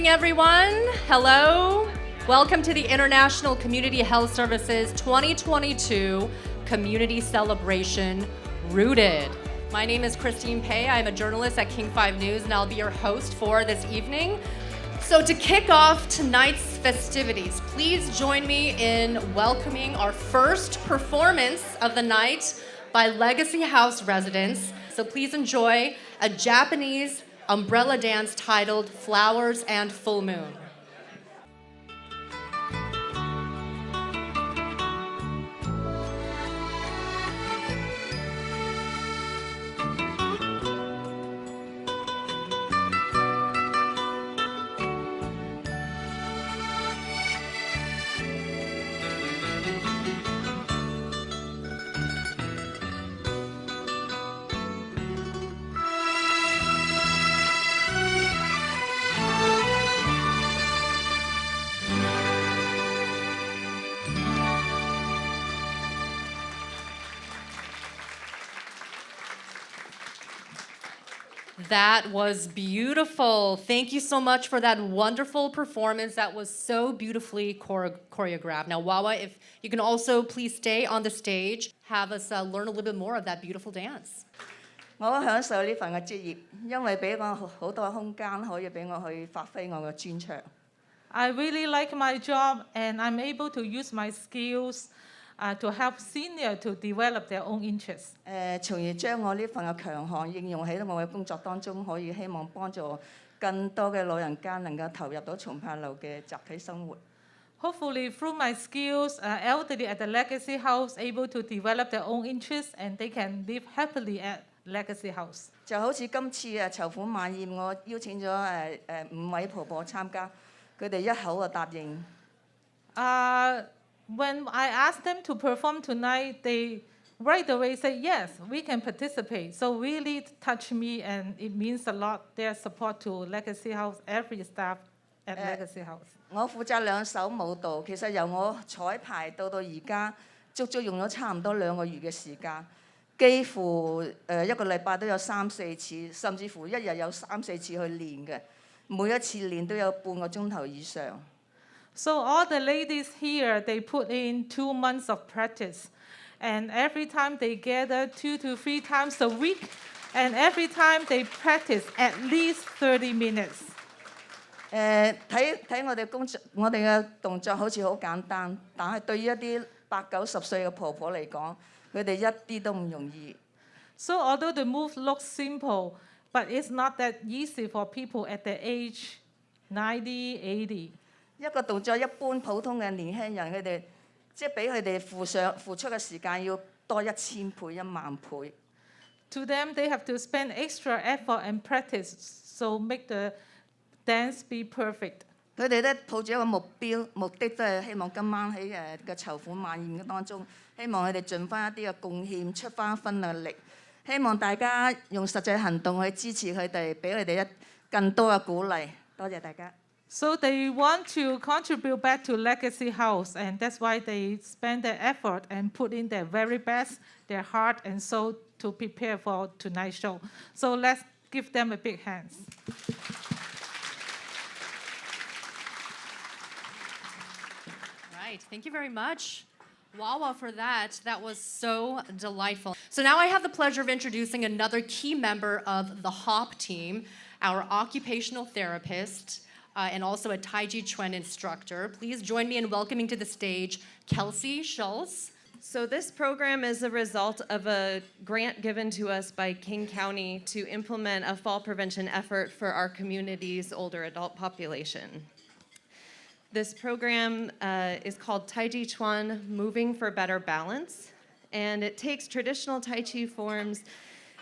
evening, everyone. Hello. Welcome to the International Community Health Services 2022 Community Celebration, Rooted. My name is Christine Pei. I'm a journalist at King 5 News, and I'll be your host for this evening. So to kick off tonight's festivities, please join me in welcoming our first performance of the night by Legacy House residents. So please enjoy a Japanese umbrella dance titled Flowers and Full Moon. That was beautiful. Thank you so much for that wonderful performance. That was so beautifully choreographed. Now, Wawa, if you can also please stay on the stage, have us learn a little bit more of that beautiful dance. 我好享受呢份嘅職業，因為俾我好多空間可以俾我去發揮我嘅專長。I really like my job, and I'm able to use my skills to help seniors to develop their own interests. 從而將我呢份嘅強項應用喺我嘅工作當中，可以希望幫助更多嘅老人家能夠投入到松柏樓嘅集體生活。Hopefully, through my skills, elderly at the Legacy House able to develop their own interests, and they can live happily at Legacy House. 就好似今次籌款晚宴，我邀請咗5位婆婆參加，佢哋一口就答應。When I asked them to perform tonight, they right away said, yes, we can participate. So really touched me, and it means a lot, their support to Legacy House, every staff at Legacy House. 我負責兩手舞蹈，其實由我彩排到而家，足足用咗差唔多2個月嘅時間，幾乎一個禮拜都有3、4次，甚至乎一日有3、4次去練嘅，每一次練都有半個鐘頭以上。So all the ladies here, they put in 2 months of practice. And every time they gather 2 to 3 times a week, and every time they practice at least 30 minutes. 睇我哋嘅動作好似好簡單，但係對於一啲80、90歲嘅婆婆嚟講，佢哋一啲都唔容易。So although the move looks simple, but it's not that easy for people at the age 90, 80. 一個動作一般普通嘅年輕人，佢哋即係比佢哋付出嘅時間要多1000倍、10000倍。To them, they have to spend extra effort and practice, so make the dance be perfect. 佢哋咧抱住一個目的都係希望今晚喺嘅籌款晚宴當中，希望佢哋盡翻一啲嘅貢獻，出翻一分嘅力，希望大家用實際行動去支持佢哋，俾佢哋更多嘅鼓勵。多謝大家。So they want to contribute back to Legacy House, and that's why they spend their effort and put in their very best, their heart and soul to prepare for tonight's show. So let's give them a big hand. Right, thank you very much, Wawa, for that. That was so delightful. So now I have the pleasure of introducing another key member of the HOP team, our occupational therapist, and also a Tai Chi Chuan instructor. Please join me in welcoming to the stage Kelsey Schultz. So this program is a result of a grant given to us by King County to implement a fall prevention effort for our community's older adult population. This program is called Tai Chi Chuan, Moving for Better Balance, and it takes traditional Tai Chi forms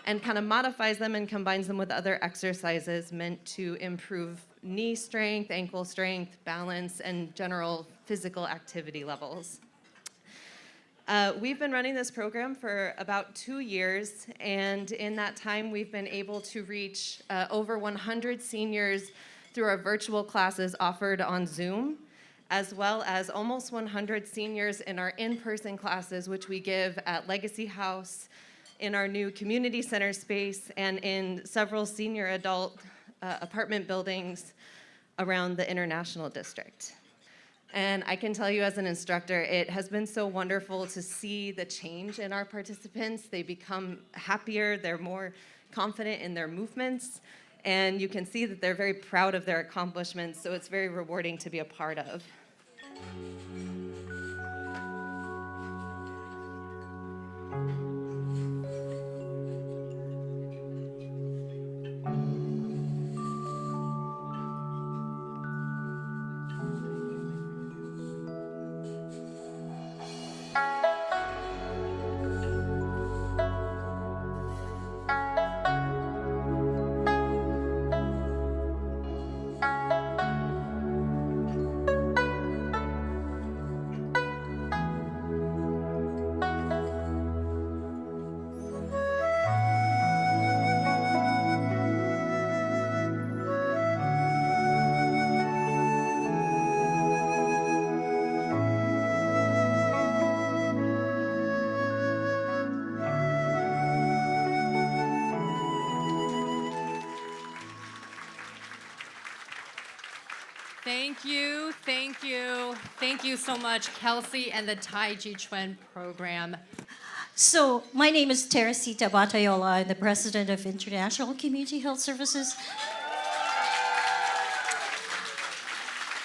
and kind of modifies them and combines them with other exercises meant to improve knee strength, ankle strength, balance, and general physical activity levels. We've been running this program for about 2 years, and in that time we've been able to reach over 100 seniors through our virtual classes offered on Zoom, as well as almost 100 seniors in our in-person classes, which we give at Legacy House, in our new community center space, and in several senior adult apartment buildings around the International District. And I can tell you as an instructor, it has been so wonderful to see the change in our participants. They become happier, they're more confident in their movements, and you can see that they're very proud of their accomplishments, so it's very rewarding to be a part of. Thank you, thank you, thank you so much, Kelsey and the Tai Chi Chuan program. So, my name is Teresita Batayola. I'm the president of International Community Health Services.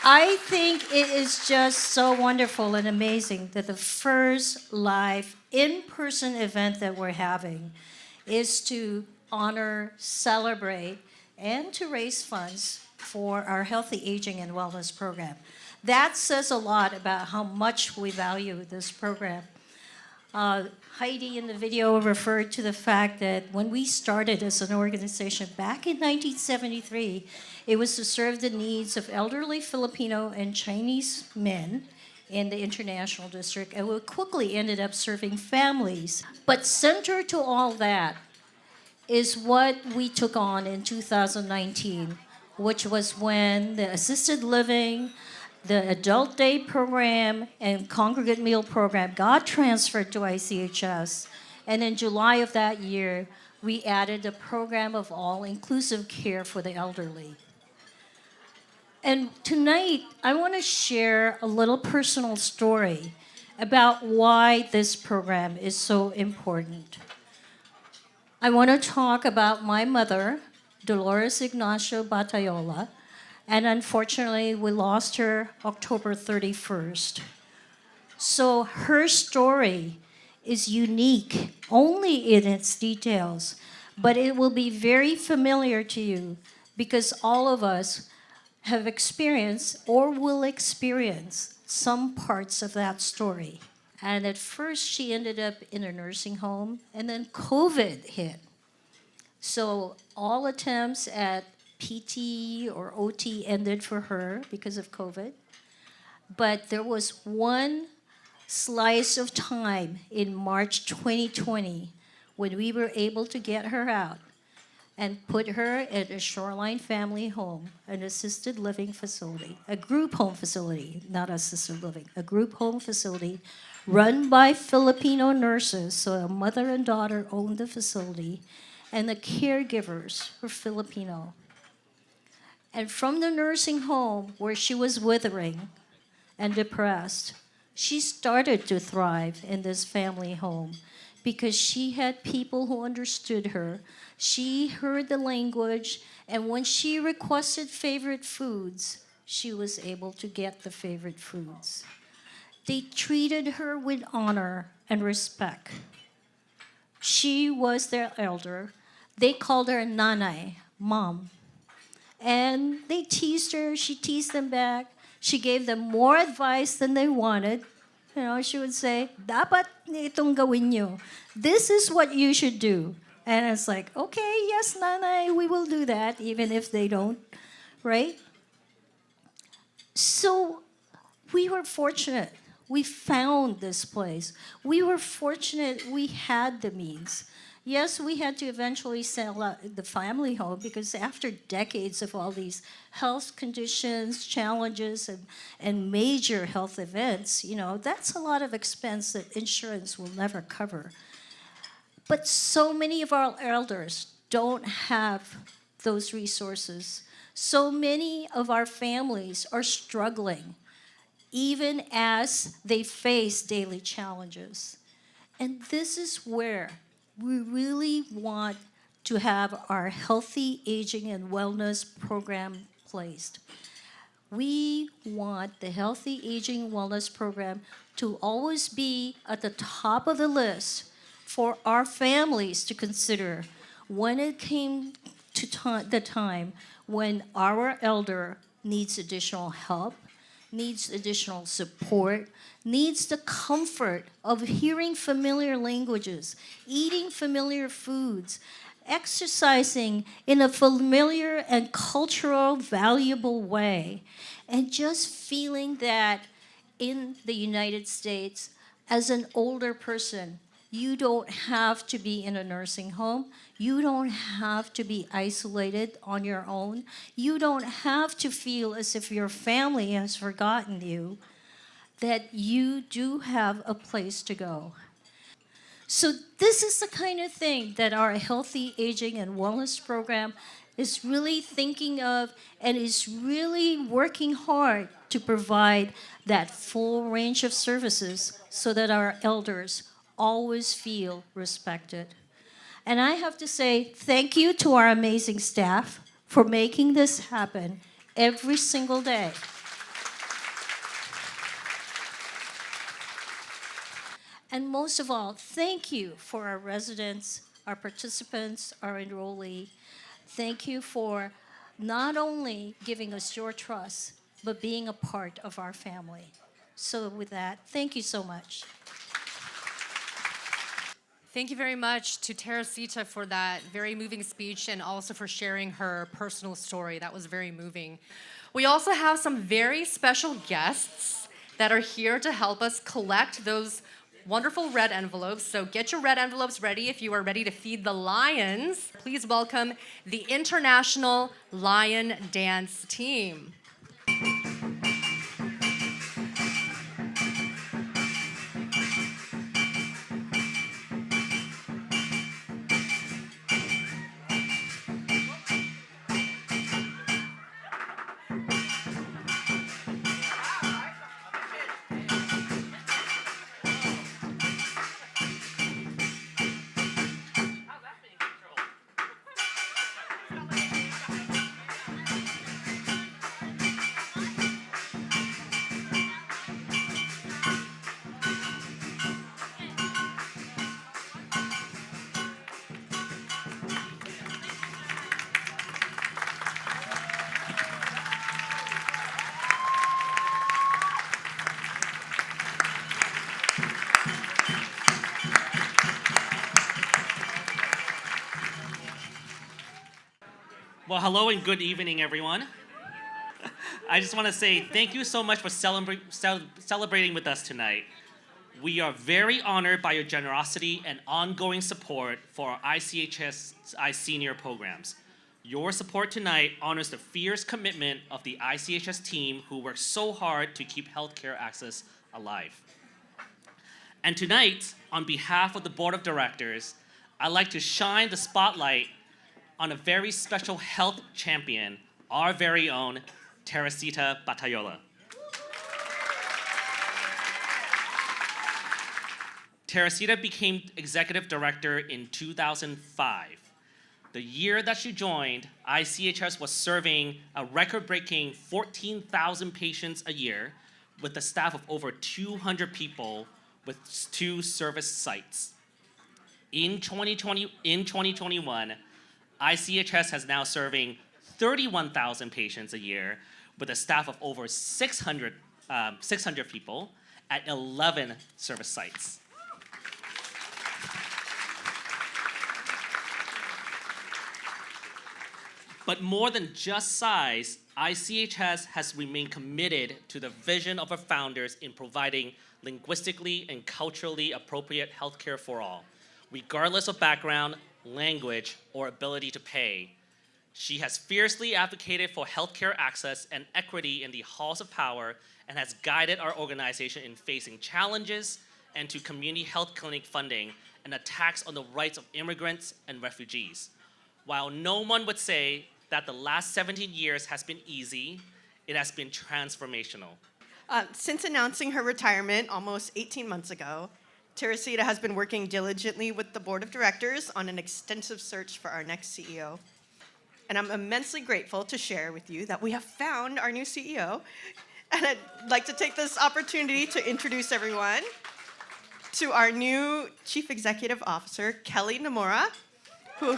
I think it is just so wonderful and amazing that the first live in-person event that we're having is to honor, celebrate, and to raise funds for our Healthy Aging and Wellness program. That says a lot about how much we value this program. Heidi in the video referred to the fact that when we started as an organization back in 1973, it was to serve the needs of elderly Filipino and Chinese men in the International District, and we quickly ended up serving families. But center to all that is what we took on in 2019, which was when the assisted living, the adult day program, and congregate meal program got transferred to ICHS. And in July of that year, we added a program of all-inclusive care for the elderly. And tonight, I want to share a little personal story about why this program is so important. I want to talk about my mother, Dolores Ignacio Batayola, and unfortunately, we lost her October 31st. So her story is unique only in its details, but it will be very familiar to you because all of us have experienced or will experience some parts of that story. And at first, she ended up in a nursing home, and then COVID hit. So all attempts at PT or OT ended for her because of COVID. But there was one slice of time in March 2020 when we were able to get her out and put her at a Shoreline Family Home, an assisted living facility, a group home facility, not assisted living, a group home facility run by Filipino nurses. So a mother and daughter owned the facility, and the caregivers were Filipino. And from the nursing home where she was withering and depressed, she started to thrive in this family home because she had people who understood her. She heard the language, and when she requested favorite foods, she was able to get the favorite foods. They treated her with honor and respect. She was their elder. They called her Nanay, Mom. And they teased her, she teased them back. She gave them more advice than they wanted. You know, she would say, dapat itong gawin nyo. This is what you should do. And it's like, okay, yes, Nanay, we will do that, even if they don't, right? So we were fortunate. We found this place. We were fortunate we had the means. Yes, we had to eventually sell out the family home because after decades of all these health conditions, challenges, and major health events, you know, that's a lot of expense that insurance will never cover. But so many of our elders don't have those resources. So many of our families are struggling, even as they face daily challenges. And this is where we really want to have our healthy aging and wellness program placed. We want the healthy aging wellness program to always be at the top of the list for our families to consider when it came to the time when our elder needs additional help, needs additional support, needs the comfort of hearing familiar languages, eating familiar foods, exercising in a familiar and cultural valuable way, and just feeling that in the United States, as an older person, you don't have to be in a nursing home. You don't have to be isolated on your own. You don't have to feel as if your family has forgotten you, that you do have a place to go. So this is the kind of thing that our healthy aging and wellness program is really thinking of and is really working hard to provide that full range of services so that our elders always feel respected. And I have to say thank you to our amazing staff for making this happen every single day. And most of all, thank you for our residents, our participants, our enrollee. Thank you for not only giving us your trust, but being a part of our family. So with that, thank you so much. Thank you very much to Teresita for that very moving speech and also for sharing her personal story. That was very moving. We also have some very special guests that are here to help us collect those wonderful red envelopes. So get your red envelopes ready if you are ready to feed the lions. Please welcome the International Lion Dance Team. Well, hello and good evening, everyone. I just want to say thank you so much for celebrating with us tonight. We are very honored by your generosity and ongoing support for our ICHS senior programs. Your support tonight honors the fierce commitment of the ICHS team who works so hard to keep healthcare access alive. And tonight, on behalf of the Board of Directors, I'd like to shine the spotlight on a very special health champion, our very own Teresita Batayola. Teresita became executive director in 2005. The year that she joined, ICHS was serving a record-breaking 14,000 patients a year with a staff of over 200 people with 2 service sites. In 2021, ICHS has now serving 31,000 patients a year with a staff of over 600 people at 11 service sites. But more than just size, ICHS has remained committed to the vision of our founders in providing linguistically and culturally appropriate healthcare for all, regardless of background, language, or ability to pay. She has fiercely advocated for healthcare access and equity in the halls of power and has guided our organization in facing challenges and to community health clinic funding and attacks on the rights of immigrants and refugees. While no one would say that the last 17 years has been easy. It has been transformational. Since announcing her retirement almost 18 months ago, Teresita has been working diligently with the board of directors on an extensive search for our next CEO. And I'm immensely grateful to share with you that we have found our new CEO. And I'd like to take this opportunity to introduce everyone to our new Chief Executive Officer, Kelly Nomura, who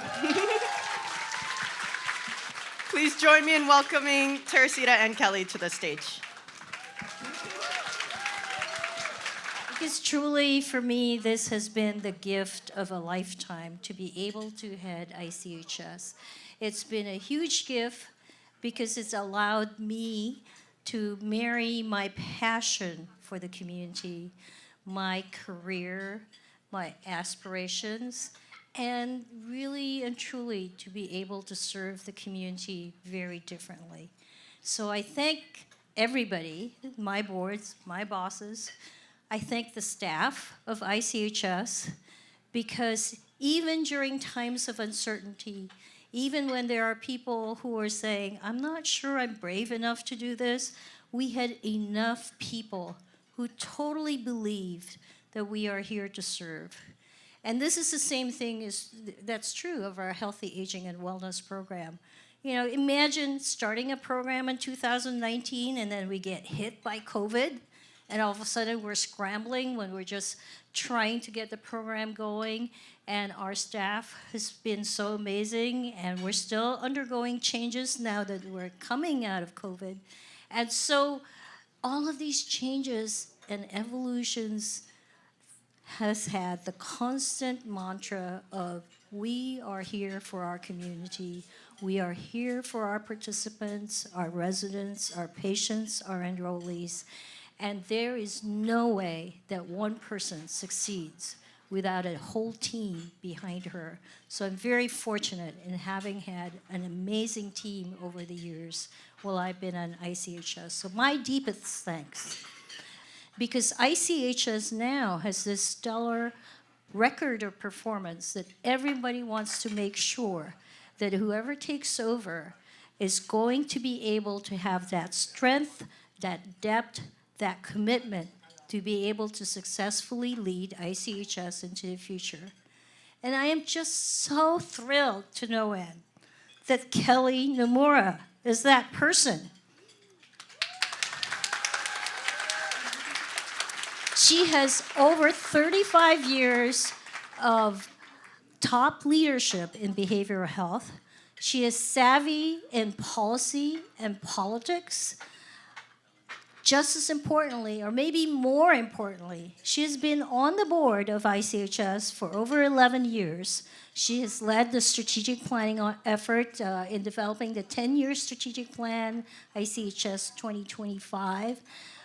please join me in welcoming Teresita and Kelly to the stage. Because truly, for me, this has been the gift of a lifetime to be able to head ICHS. It's been a huge gift because it's allowed me to marry my passion for the community, my career, my aspirations, and really and truly to be able to serve the community very differently. So I thank everybody, my boards, my bosses. I thank the staff of ICHS because even during times of uncertainty, even when there are people who are saying, I'm not sure I'm brave enough to do this, we had enough people who totally believed that we are here to serve. And this is the same thing that's true of our Healthy Aging and Wellness program. You know, imagine starting a program in 2019 and then we get hit by COVID. And all of a sudden, we're scrambling when we're just trying to get the program going. And our staff has been so amazing. And we're still undergoing changes now that we're coming out of COVID. And so all of these changes and evolutions has had the constant mantra of we are here for our community. We are here for our participants, our residents, our patients, our enrollees. And there is no way that one person succeeds without a whole team behind her. So I'm very fortunate in having had an amazing team over the years while I've been on ICHS. So my deepest thanks. Because ICHS now has this stellar record of performance that everybody wants to make sure that whoever takes over is going to be able to have that strength, that depth, that commitment to be able to successfully lead ICHS into the future. And I am just so thrilled to no end that Kelly Nomura is that person. She has over 35 years of top leadership in behavioral health. She is savvy in policy and politics. Just as importantly, or maybe more importantly, she has been on the board of ICHS for over 11 years. She has led the strategic planning effort in developing the 10-year strategic plan, ICHS 2025.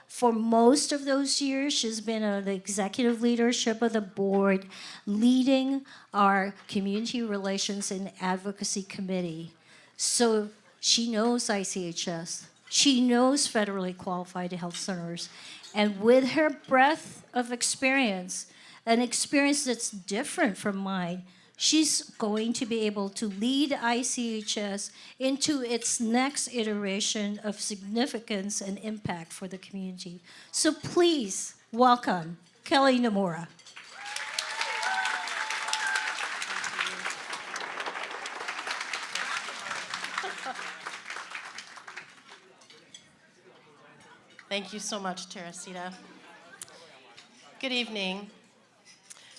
For most of those years, she's been on the executive leadership of the board, leading our community relations and advocacy committee. So she knows ICHS. She knows federally qualified health centers. And with her breadth of experience, an experience that's different from mine, she's going to be able to lead ICHS into its next iteration of significance and impact for the community. So please welcome Kelly Nomura. Thank you so much, Teresita. Good evening.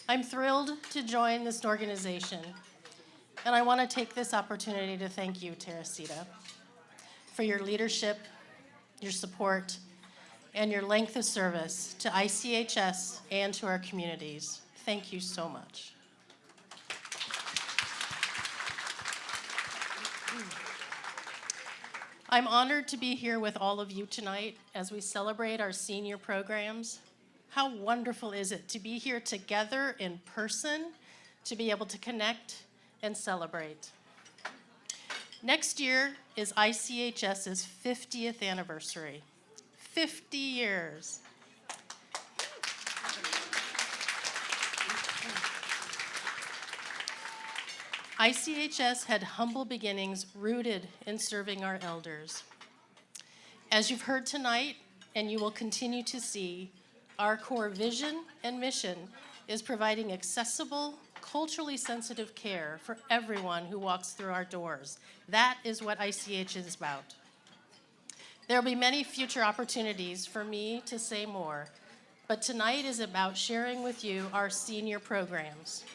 I'm thrilled to join this organization, and I want to take this opportunity to thank you, Teresita, for your leadership, your support, and your length of service to ICHS and to our communities. Thank you so much. I'm honored to be here with all of you tonight as we celebrate our senior programs. How wonderful is it to be here together in person, to be able to connect and celebrate. Next year is ICHS's 50th anniversary. 50 years. ICHS had humble beginnings rooted in serving our elders. As you've heard tonight, and you will continue to see, our core vision and mission is providing accessible, culturally sensitive care for everyone who walks through our doors. That is what ICH is about. There will be many future opportunities for me to say more, but tonight is about sharing with you our senior programs.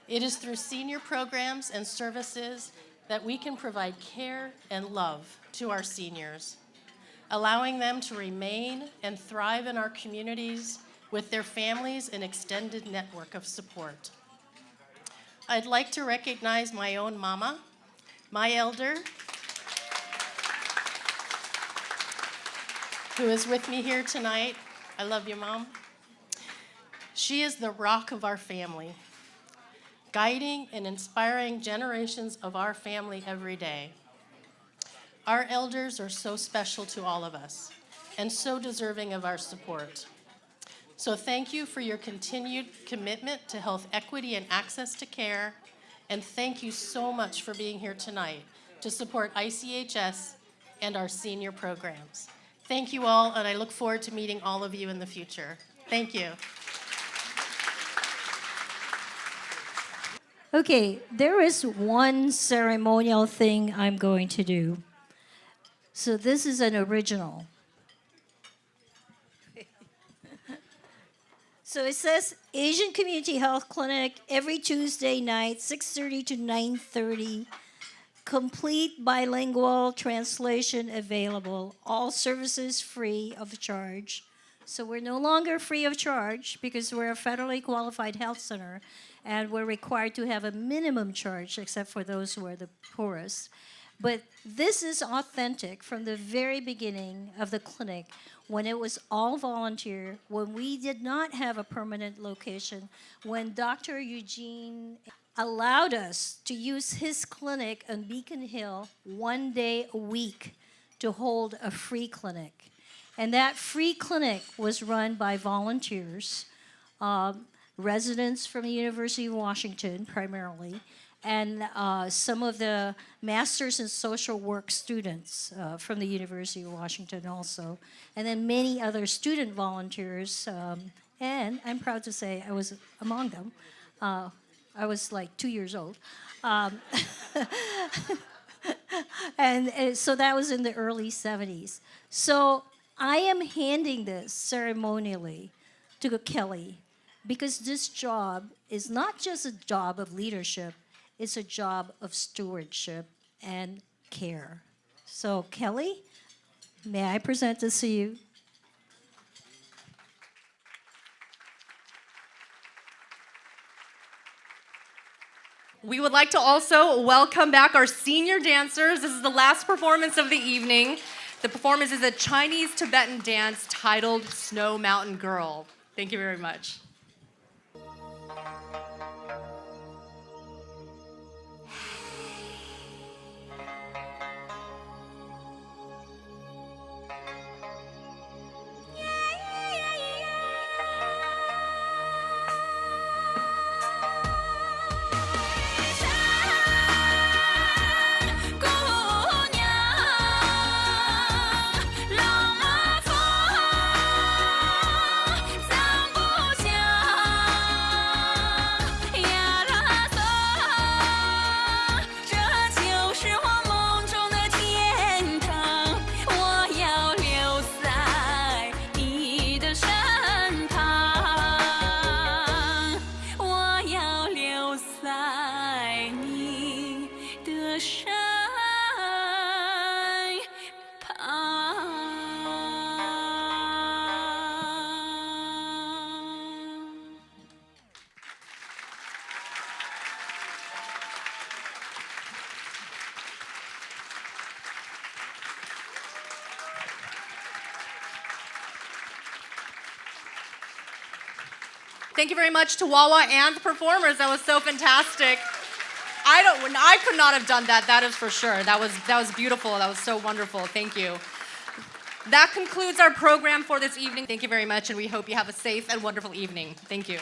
It is through senior programs and services that we can provide care and love to our seniors, allowing them to remain and thrive in our communities with their families and extended network of support. I'd like to recognize my own mama, my elder, who is with me here tonight. I love you, Mom. She is the rock of our family, guiding and inspiring generations of our family every day. Our elders are so special to all of us and so deserving of our support. So thank you for your continued commitment to health equity and access to care, and thank you so much for being here tonight to support ICHS and our senior programs. Thank you all, and I look forward to meeting all of you in the future. Thank you. Okay, there is one ceremonial thing I'm going to do. So this is an original. So it says Asian Community Health Clinic every Tuesday night, 6:30 to 9:30. Complete bilingual translation available. All services free of charge. So we're no longer free of charge because we're a federally qualified health center and we're required to have a minimum charge except for those who are the poorest. But this is authentic from the very beginning of the clinic when it was all volunteer, when we did not have a permanent location, when Dr. Eugene allowed us to use his clinic on Beacon Hill 1 day a week to hold a free clinic. And that free clinic was run by volunteers, residents from the University of Washington primarily, and some of the Masters in Social Work students from the University of Washington also, and then many other student volunteers, and I'm proud to say I was among them. I was like 2 years old. And so that was in the early 70s. So I am handing this ceremonially to Kelly because this job is not just a job of leadership, it's a job of stewardship and care. So Kelly, may I present this to you? We would like to also welcome back our senior dancers. This is the last performance of the evening. The performance is a Chinese Tibetan dance titled Snow Mountain Girl. Thank you very much. Thank you very much to Wawa and the performers. That was so fantastic. I could not have done that, that is for sure. That was beautiful. That was so wonderful. Thank you. That concludes our program for this evening. Thank you very much, and we hope you have a safe and wonderful evening. Thank you.